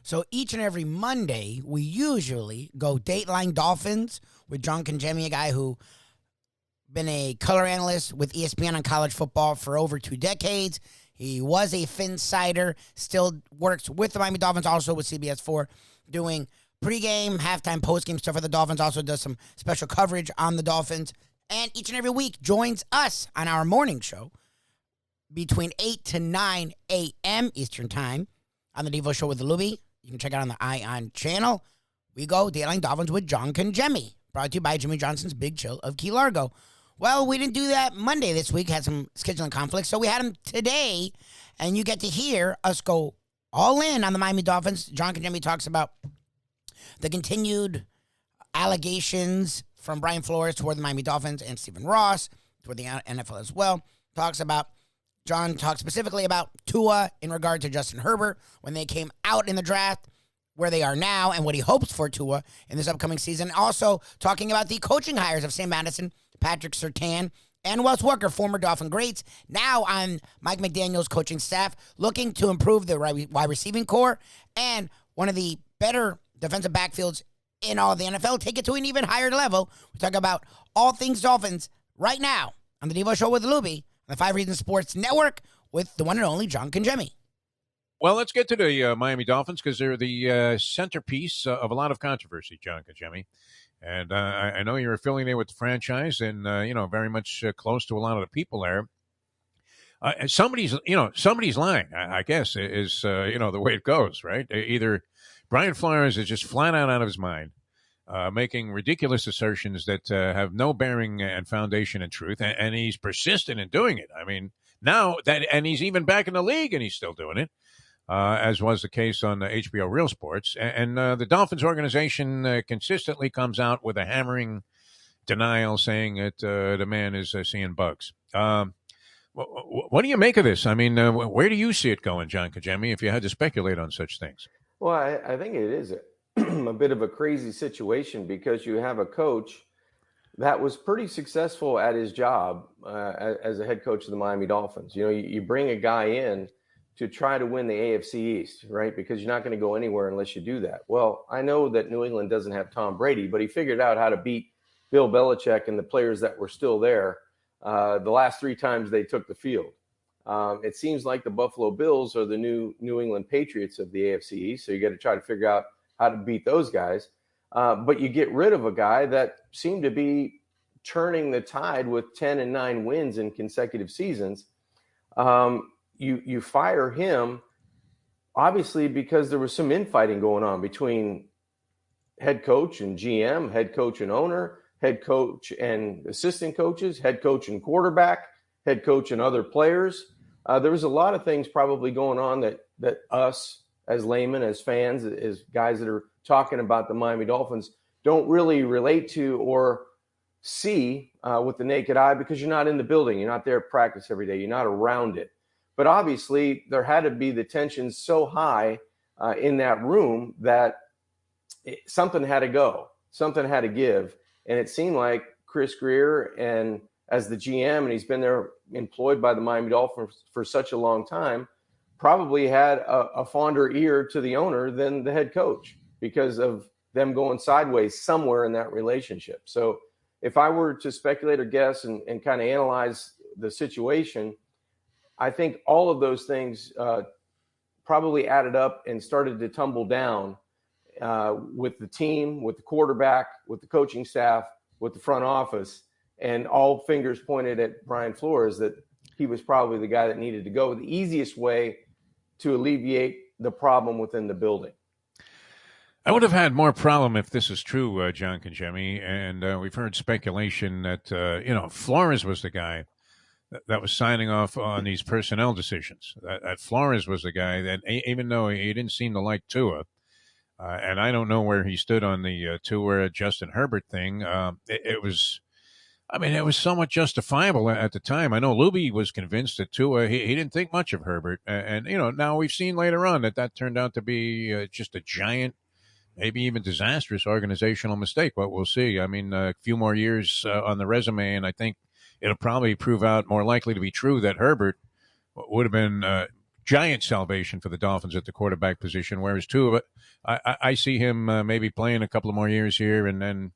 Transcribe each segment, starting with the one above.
So each and every Monday, we usually go Dateline Dolphins with John Congemi, a guy who been a color analyst with ESPN on college football for over 2 decades. He was a Phinsider, still works with the Miami Dolphins, also with CBS4, doing pregame, halftime, postgame stuff for the Dolphins, also does some special coverage on the Dolphins, and each and every week joins us on our morning show between 8 to 9 a.m. Eastern Time on the Defo Show with Lubie. You can check it out on the ION channel. We go Dateline Dolphins with John Congemi, brought to you by Jimmy Johnson's Big Chill of Key Largo. Well, we didn't do that Monday this week, had some scheduling conflicts, so we had him today, and you get to hear us go all in on the Miami Dolphins. John Congemi talks about the continued allegations from Brian Flores toward the Miami Dolphins and Stephen Ross toward the NFL as well. John talks specifically about Tua in regard to Justin Herbert when they came out in the draft, where they are now, and what he hopes for Tua in this upcoming season. Also talking about the coaching hires of Sam Madison, Patrick Surtain, and Wes Welker, former Dolphin greats, now on Mike McDaniel's coaching staff, looking to improve the wide receiving core and one of the better defensive backfields in all of the NFL. Take it to an even higher level. We talk about all things Dolphins right now on the Devo Show with Lubie on the 5 Reasons Sports Network with the one and only John Congemi. Well, let's get to the Miami Dolphins because they're the centerpiece of a lot of controversy, John Congemi. And I know you're affiliated with the franchise and, very much close to a lot of the people there. Somebody's lying, I guess, is the way it goes, right? Either Brian Flores is just flat out of his mind, making ridiculous assertions that have no bearing and foundation in truth, and he's persistent in doing it. I mean, and he's even back in the league, and he's still doing it, as was the case on HBO Real Sports. And the Dolphins organization consistently comes out with a hammering denial, saying that the man is seeing bugs. What do you make of this? I mean, where do you see it going, John Congemi, if you had to speculate on such things? Well, I think it is a bit of a crazy situation because you have a coach that was pretty successful at his job as a head coach of the Miami Dolphins. You know, you bring a guy in to try to win the AFC East, right? Because you're not going to go anywhere unless you do that. Well, I know that New England doesn't have Tom Brady, but he figured out how to beat Bill Belichick and the players that were still there the last 3 times they took the field. It seems like the Buffalo Bills are the new New England Patriots of the AFC East, so you got to try to figure out how to beat those guys. But you get rid of a guy that seemed to be turning the tide with 10 and 9 wins in consecutive seasons. You fire him, obviously, because there was some infighting going on between head coach and GM, head coach and owner, head coach and assistant coaches, head coach and quarterback, head coach and other players. There was a lot of things probably going on that us as laymen, as fans, as guys that are talking about the Miami Dolphins don't really relate to or see with the naked eye because you're not in the building. You're not there at practice every day. You're not around it. But obviously there had to be the tension so high in that room that something had to go. Something had to give. And it seemed like Chris Greer, and as the GM, and he's been there employed by the Miami Dolphins for such a long time, probably had a fonder ear to the owner than the head coach because of them going sideways somewhere in that relationship. So if I were to speculate or guess and kind of analyze the situation, I think all of those things probably added up and started to tumble down with the team, with the quarterback, with the coaching staff, with the front office, and all fingers pointed at Brian Flores that he was probably the guy that needed to go. The easiest way to alleviate the problem within the building. I would have had more problem if this is true, John Congemi, and we've heard speculation that, Flores was the guy that was signing off on these personnel decisions. That Flores was the guy that, even though he didn't seem to like Tua, and I don't know where he stood on the Tua Justin Herbert thing, it was somewhat justifiable at the time. I know Lubie was convinced that Tua, he didn't think much of Herbert. And now we've seen later on that turned out to be just a giant, maybe even disastrous organizational mistake. But we'll see. I mean, a few more years on the resume, and I think it'll probably prove out more likely to be true that Herbert would have been giant salvation for the Dolphins at the quarterback position. Whereas Tua, I see him maybe playing a couple of more years here and then,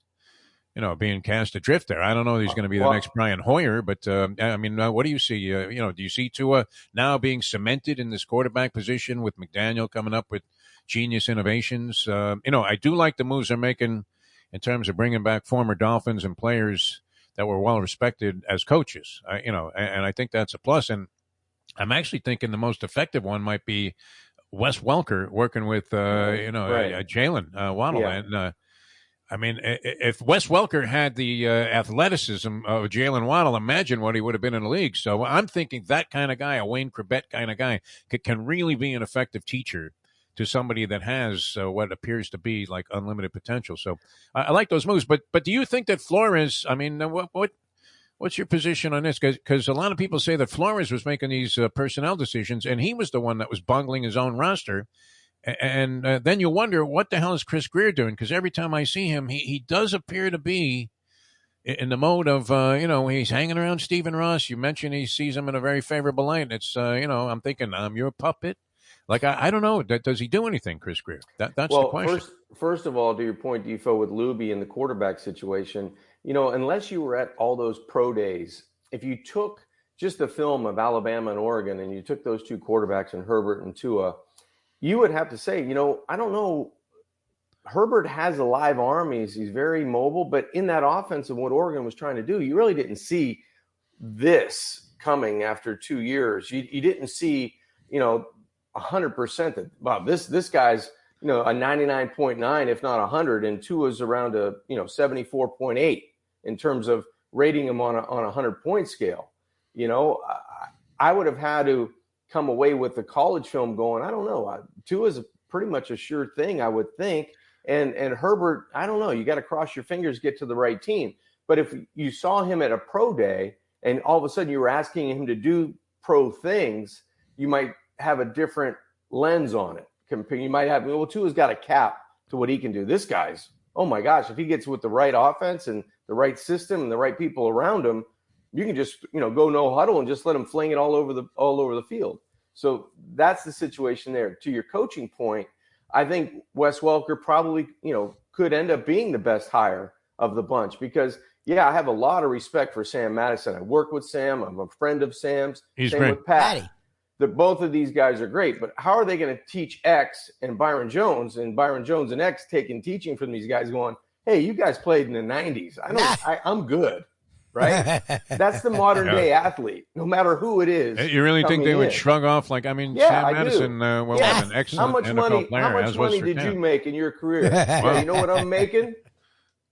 being cast adrift there. I don't know if he's going to be the next Brian Hoyer, but I mean, what do you see? Do you see Tua now being cemented in this quarterback position with McDaniel coming up with genius innovations? I do like the moves they're making in terms of bringing back former Dolphins and players that were well respected as coaches. And I think that's a plus. And I'm actually thinking the most effective one might be Wes Welker working with Jalen Waddle. Yeah. And I mean, if Wes Welker had the athleticism of Jalen Waddle, imagine what he would have been in the league. So I'm thinking that kind of guy, a Wayne Corbett kind of guy, can really be an effective teacher to somebody that has what appears to be like unlimited potential. So I like those moves. But do you think that Flores? I mean, what's your position on this? Because a lot of people say that Flores was making these personnel decisions, and he was the one that was bungling his own roster. And then you wonder, what the hell is Chris Greer doing? Because every time I see him, he does appear to be in the mode of, he's hanging around Stephen Ross. You mentioned he sees him in a very favorable light. It's, I'm thinking, I'm your puppet. Like, I don't know. Does he do anything, Chris Greer? That's the question. First of all, to your point, Defo, with Lubie and the quarterback situation, unless you were at all those pro days, if you took just the film of Alabama and Oregon and you took those two quarterbacks and Herbert and Tua, you would have to say, I don't know. Herbert has a live arm. He's very mobile, but in that offense and what Oregon was trying to do, you really didn't see this coming after 2 years. You didn't see, 100% that, wow, this guy's, a 99.9, if not 100, and Tua's around a, 74.8 in terms of rating him on a 100-point scale. I would have had to come away with the college film going, I don't know. Tua's pretty much a sure thing, I would think. And Herbert, I don't know. You got to cross your fingers, get to the right team. But if you saw him at a pro day and all of a sudden you were asking him to do pro things, you might have a different lens on it. You might have, Tua's got a cap to what he can do. This guy's, oh my gosh, if he gets with the right offense and the right system and the right people around him, you can just, go no huddle and just let him fling it all over the field. So that's the situation there. To your coaching point, I think Wes Welker probably, could end up being the best hire of the bunch because, I have a lot of respect for Sam Madison. I work with Sam. I'm a friend of Sam's. He's Same great. with Pat. Both of these guys are great, but how are they going to teach X and Byron Jones and X taking teaching from these guys going, hey, you guys played in the 90s. I'm good. Right? That's the modern day athlete, no matter who it is. You really think they would shrug off? Like, Sam Madison was an excellent NFL player. How much money did you make in your career? You know what I'm making?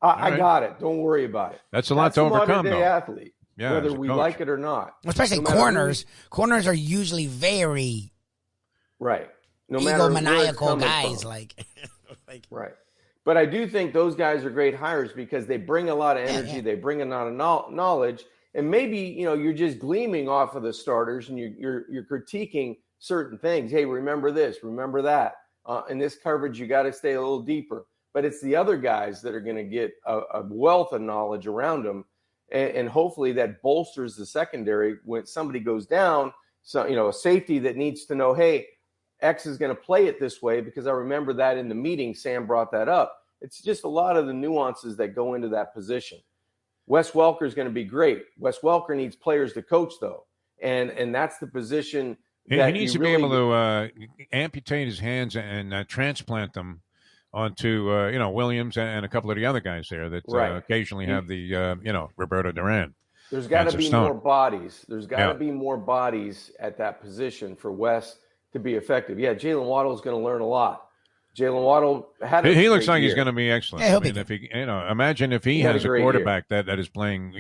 I got it. Don't worry about it. That's a lot to overcome, modern day athlete, whether we coach. like it or not. Especially corners. Corners are usually very egomaniacal guys. Right. But I do think those guys are great hires because they bring a lot of energy. They bring a lot of knowledge. And maybe, you're just gleaming off of the starters and you're critiquing certain things. Hey, remember this, remember that. In this coverage, you got to stay a little deeper. But it's the other guys that are going to get a wealth of knowledge around them. And hopefully that bolsters the secondary when somebody goes down. So, a safety that needs to know, hey, X is going to play it this way because I remember that in the meeting, Sam brought that up. It's just a lot of the nuances that go into that position. Wes Welker is going to be great. Wes Welker needs players to coach, though. And that's the position that he needs to be able to amputate his hands and transplant them onto, Williams and a couple of the other guys there that occasionally have the, Roberto Duran. There's got to be more bodies. There's got to be more bodies at that position for Wes to be effective. Yeah, Jalen Waddle is going to learn a lot. Jalen Waddle had he looks like he's going to be excellent. Yeah, if he, imagine if he has a quarterback that is playing,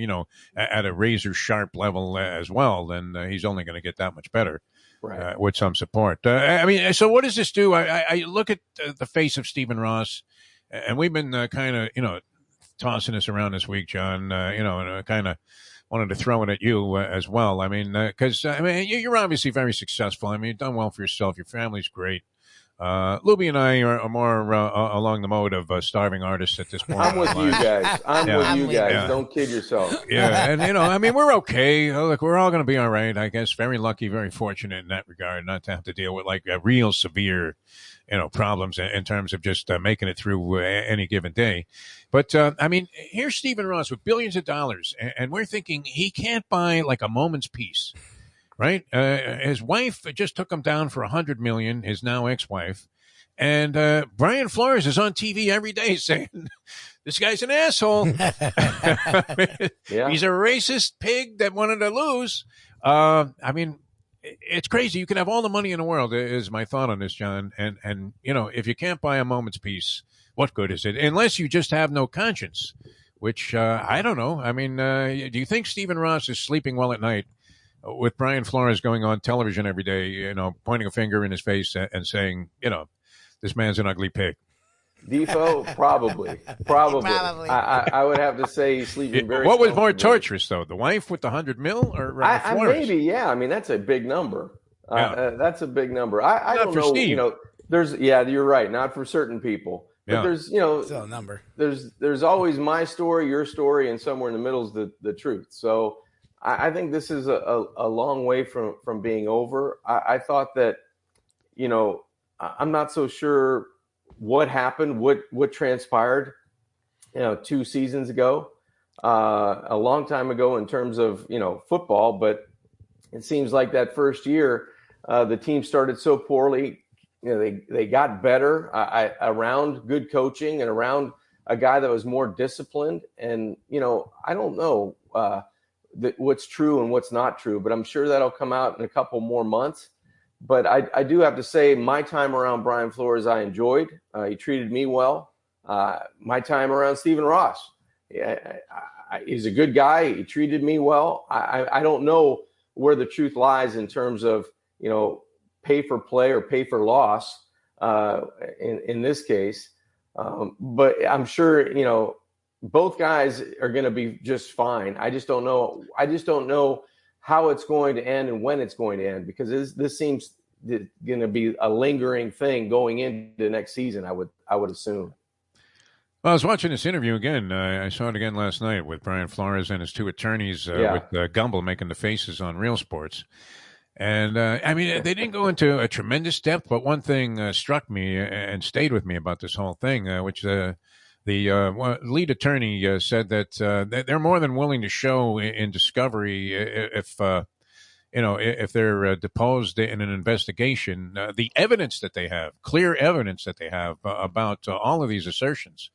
at a razor sharp level as well, then he's only going to get that much better. Right. With some support. So what does this do? I look at the face of Stephen Ross, and we've been kind of, tossing this around this week, John, and I kind of wanted to throw it at you as well. Because you're obviously very successful. You've done well for yourself. Your family's great. Lubie and I are more along the mode of starving artists at this point. I'm with you guys. I'm with you guys. Yeah. Don't kid yourself. Yeah, and I mean, we're okay. Look, we're all going to be all right, I guess. Very lucky, very fortunate in that regard, not to have to deal with like a real severe, problems in terms of just making it through any given day. But I mean, here's Stephen Ross with billions of dollars, and we're thinking he can't buy like a moment's peace. Right, his wife just took him down for $100 million. His now ex-wife, and Brian Flores is on TV every day saying, "This guy's an asshole. He's a racist pig that wanted to lose." I mean, it's crazy. You can have all the money in the world. Is my thought on this, John. And if you can't buy a moment's peace, what good is it? Unless you just have no conscience, which I don't know. I mean, do you think Stephen Ross is sleeping well at night with Brian Flores going on television every day, pointing a finger in his face and saying, this man's an ugly pig? Defo, probably. I would have to say he's sleeping very. What was more torturous, though, the wife with the $100 million or Flores? Maybe, yeah. I mean, that's a big number. That's a big number. I don't know. Steve. You're right. Not for certain people. But there's, still a number. There's always my story, your story, and somewhere in the middle is the truth. So I think this is a long way from being over. I thought that, I'm not so sure what happened, what transpired, 2 seasons ago, a long time ago in terms of, football. But it seems like that first year, the team started so poorly. They got better around good coaching and around a guy that was more disciplined. And, I don't know what's true and what's not true, but I'm sure that'll come out in a couple more months. But I do have to say my time around Brian Flores, I enjoyed. He treated me well. My time around Stephen Ross, he's a good guy. He treated me well. I don't know where the truth lies in terms of, pay for play or pay for loss in this case. But I'm sure, both guys are going to be just fine. I just don't know. How it's going to end and when it's going to end, because this seems going to be a lingering thing going into next season. I would assume. Well, I was watching this interview again. I saw it again last night with Brian Flores and his 2 attorneys with Gumbel making the faces on Real Sports. And I mean, they didn't go into a tremendous depth, but one thing struck me and stayed with me about this whole thing, which the lead attorney said that they're more than willing to show in discovery if they're deposed in an investigation, the evidence that they have, clear evidence that they have about all of these assertions.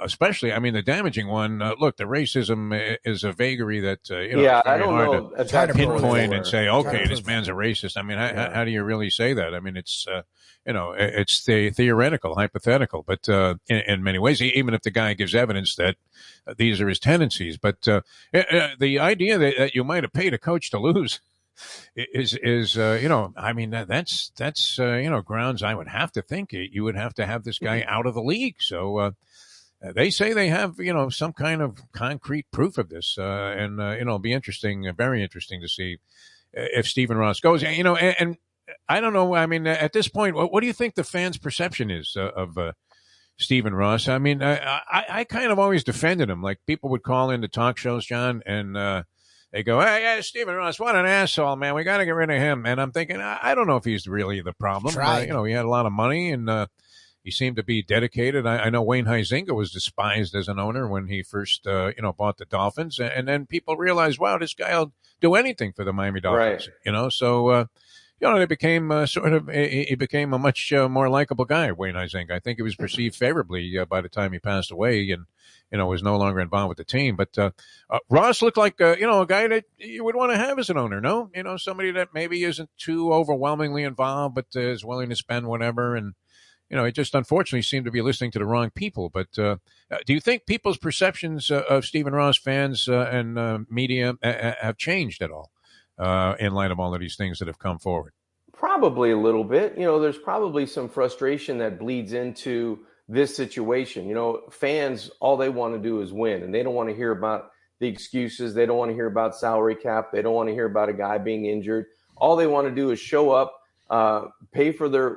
Especially, I mean, the damaging one. Look, the racism is a vagary that I don't know. It's hard to pinpoint and say, okay, this man's a racist. I mean, how do you really say that? I mean, it's it's the theoretical, hypothetical, but in many ways, even if the guy gives evidence that these are his tendencies, but the idea that you might have paid a coach to lose is I mean, that's grounds I would have to think you would have to have this guy out of the league. So. They say they have, some kind of concrete proof of this, and it'll be interesting, very interesting to see if Stephen Ross goes. And I don't know. I mean, at this point, what do you think the fans' perception is of Stephen Ross? I mean, I kind of always defended him. Like people would call into talk shows, John, and they go, "Hey, Stephen Ross, what an asshole, man! We got to get rid of him." And I'm thinking, I don't know if he's really the problem. He had a lot of money and. He seemed to be dedicated. I know Wayne Huizenga was despised as an owner when he first, bought the Dolphins, and then people realized, wow, this guy will do anything for the Miami Dolphins. Right. So they became he became a much more likable guy, Wayne Huizenga. I think he was perceived favorably by the time he passed away, and was no longer involved with the team. But Ross looked like a guy that you would want to have as an owner. No, somebody that maybe isn't too overwhelmingly involved, but is willing to spend whatever and. It just unfortunately seemed to be listening to the wrong people. But do you think people's perceptions of Stephen Ross fans and media have changed at all in light of all of these things that have come forward? Probably a little bit. There's probably some frustration that bleeds into this situation. Fans, all they want to do is win, and they don't want to hear about the excuses. They don't want to hear about salary cap. They don't want to hear about a guy being injured. All they want to do is show up, pay for their,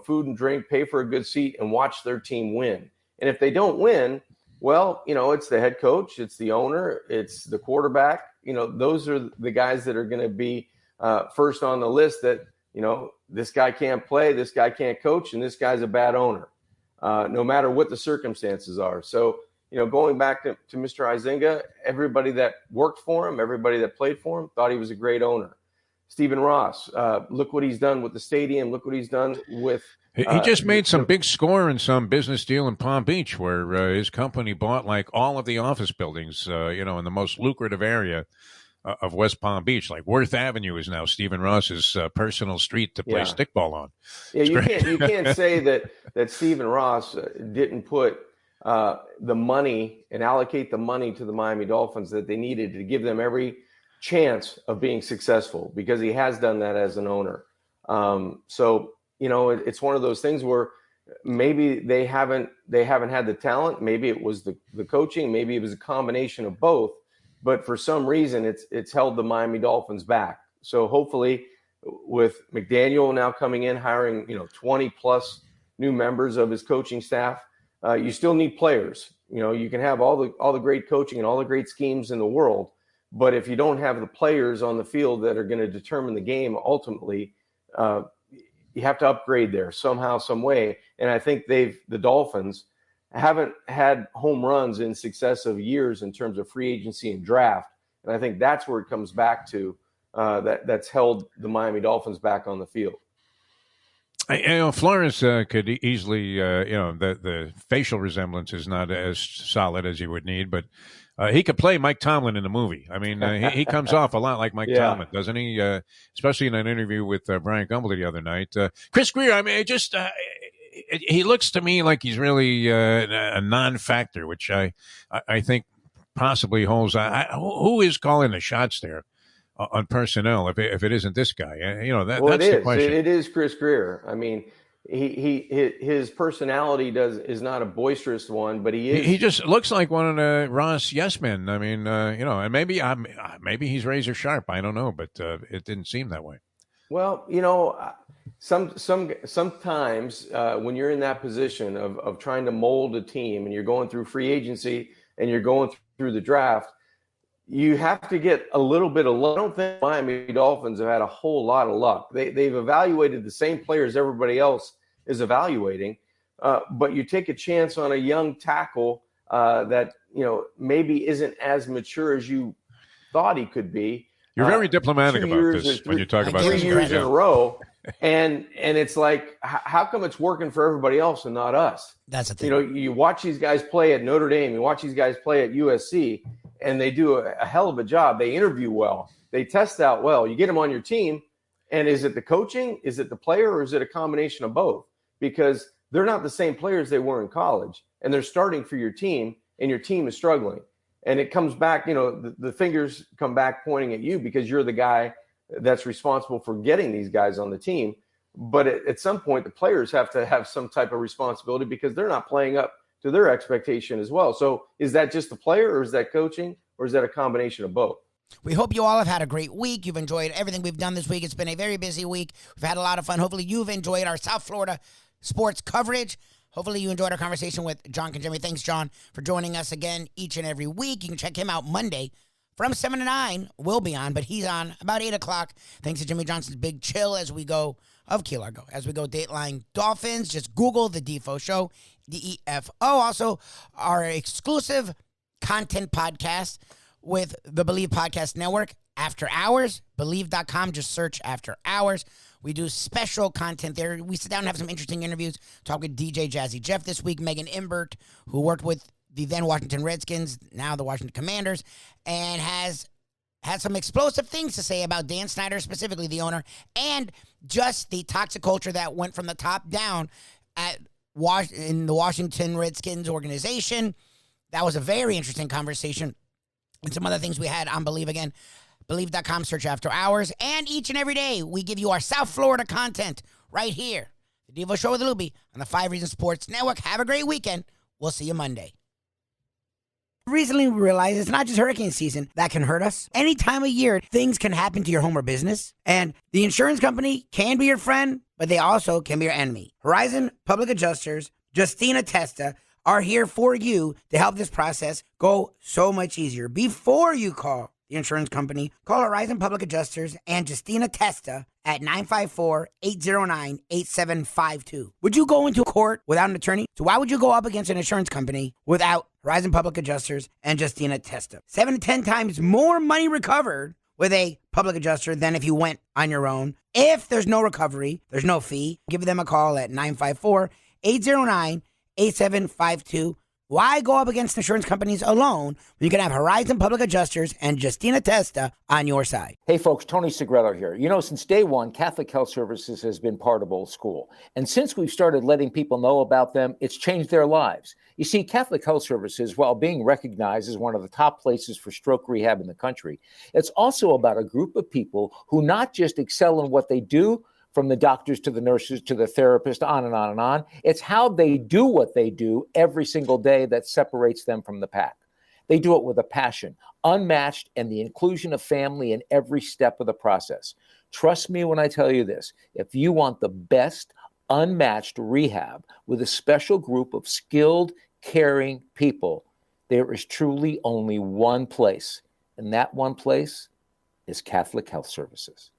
food and drink, pay for a good seat, and watch their team win. And if they don't win, well, it's the head coach, it's the owner, it's the quarterback. Those are the guys that are going to be first on the list that, this guy can't play, this guy can't coach, and this guy's a bad owner, no matter what the circumstances are. So, going back to Mr. Huizenga, everybody that worked for him, everybody that played for him, thought he was a great owner. Stephen Ross, look what he's done with the stadium. Look what he's done with. He just made some big score in some business deal in Palm Beach where his company bought like all of the office buildings, in the most lucrative area of West Palm Beach. Like Worth Avenue is now Stephen Ross's personal street to play stickball on. Yeah, you can't say that Stephen Ross didn't put the money and allocate the money to the Miami Dolphins that they needed to give them every chance of being successful, because he has done that as an owner. So, it's one of those things where maybe they haven't had the talent. Maybe it was the coaching. Maybe it was a combination of both. But for some reason, it's held the Miami Dolphins back. So hopefully, with McDaniel now coming in, hiring 20 plus new members of his coaching staff, you still need players. You can have all the great coaching and all the great schemes in the world, but if you don't have the players on the field that are going to determine the game ultimately, you have to upgrade there somehow, some way. And I think the Dolphins haven't had home runs in successive years in terms of free agency and draft. And I think that's where it comes back to, that's held the Miami Dolphins back on the field. Flores could easily, the facial resemblance is not as solid as you would need, but he could play Mike Tomlin in the movie. I mean, he comes off a lot like Mike Tomlin, doesn't he? Especially in an interview with Brian Gumbel the other night. Chris Greer, I mean, he looks to me like he's really a non-factor, which I think possibly holds. Who is calling the shots there on personnel if it isn't this guy? That's the question. It is Chris Greer. I mean, his personality is not a boisterous one, but he is. He just looks like one of the Ross yes men. I mean, and maybe he's razor sharp. I don't know, but it didn't seem that way. Well, sometimes when you're in that position of trying to mold a team and you're going through free agency and you're going through the draft, you have to get a little bit of luck. I don't think Miami Dolphins have had a whole lot of luck. They've evaluated the same players everybody else is evaluating, but you take a chance on a young tackle that maybe isn't as mature as you thought he could be. You're very diplomatic about this when you talk about 3 years in a row, and it's like, how come it's working for everybody else and not us? That's the thing. You watch these guys play at Notre Dame, you watch these guys play at USC, and they do a hell of a job. They interview well, they test out well. You get them on your team, and is it the coaching, is it the player, or is it a combination of both? Because they're not the same players they were in college, and they're starting for your team, and your team is struggling. And it comes back, the fingers come back pointing at you because you're the guy that's responsible for getting these guys on the team. But at some point, the players have to have some type of responsibility because they're not playing up to their expectation as well. So is that just the player, or is that coaching, or is that a combination of both? We hope you all have had a great week. You've enjoyed everything we've done this week. It's been a very busy week. We've had a lot of fun. Hopefully you've enjoyed our South Florida sports coverage. Hopefully you enjoyed our conversation with John Congemi. Thanks, John, for joining us again each and every week. You can check him out Monday from 7 to 9. We'll be on, but he's on about 8 o'clock. Thanks to Jimmy Johnson's Big Chill as we go Dateline Dolphins. Just Google The Defo Show, DEFO. Also, our exclusive content podcast with the Believe Podcast Network, After Hours, Believe.com. Just search After Hours. We do special content there. We sit down and have some interesting interviews. Talk with DJ Jazzy Jeff this week, Megan Imbert, who worked with the then Washington Redskins, now the Washington Commanders, and has had some explosive things to say about Dan Snyder, specifically the owner, and just the toxic culture that went from the top down in the Washington Redskins organization. That was a very interesting conversation. And some other things we had on Believe again. Believe.com, search After Hours. And each and every day, we give you our South Florida content right here. The Devo Show with Lubie on the 5 Reasons Sports Network. Have a great weekend. We'll see you Monday. Recently, we realized it's not just hurricane season that can hurt us. Any time of year, things can happen to your home or business. And the insurance company can be your friend, but they also can be your enemy. Horizon Public Adjusters, Justina Testa, are here for you to help this process go so much easier. Before you call the insurance company, call Horizon Public Adjusters and Justina Testa at 954-809-8752. Would you go into court without an attorney? So why would you go up against an insurance company without Horizon Public Adjusters and Justina Testa? 7 to 10 times more money recovered with a public adjuster than if you went on your own. If there's no recovery, there's no fee. Give them a call at 954-809-8752. Why go up against insurance companies alone when you can have Horizon Public Adjusters and Justina Testa on your side? Hey folks, Tony Segreto here. You know, since day one, Catholic Health Services has been part of Old School. And since we've started letting people know about them, it's changed their lives. You see, Catholic Health Services, while being recognized as one of the top places for stroke rehab in the country, it's also about a group of people who not just excel in what they do, from the doctors to the nurses to the therapists, on and on and on. It's how they do what they do every single day that separates them from the pack. They do it with a passion, unmatched, and the inclusion of family in every step of the process. Trust me when I tell you this. If you want the best, unmatched rehab with a special group of skilled, caring people, there is truly only one place, and that one place is Catholic Health Services.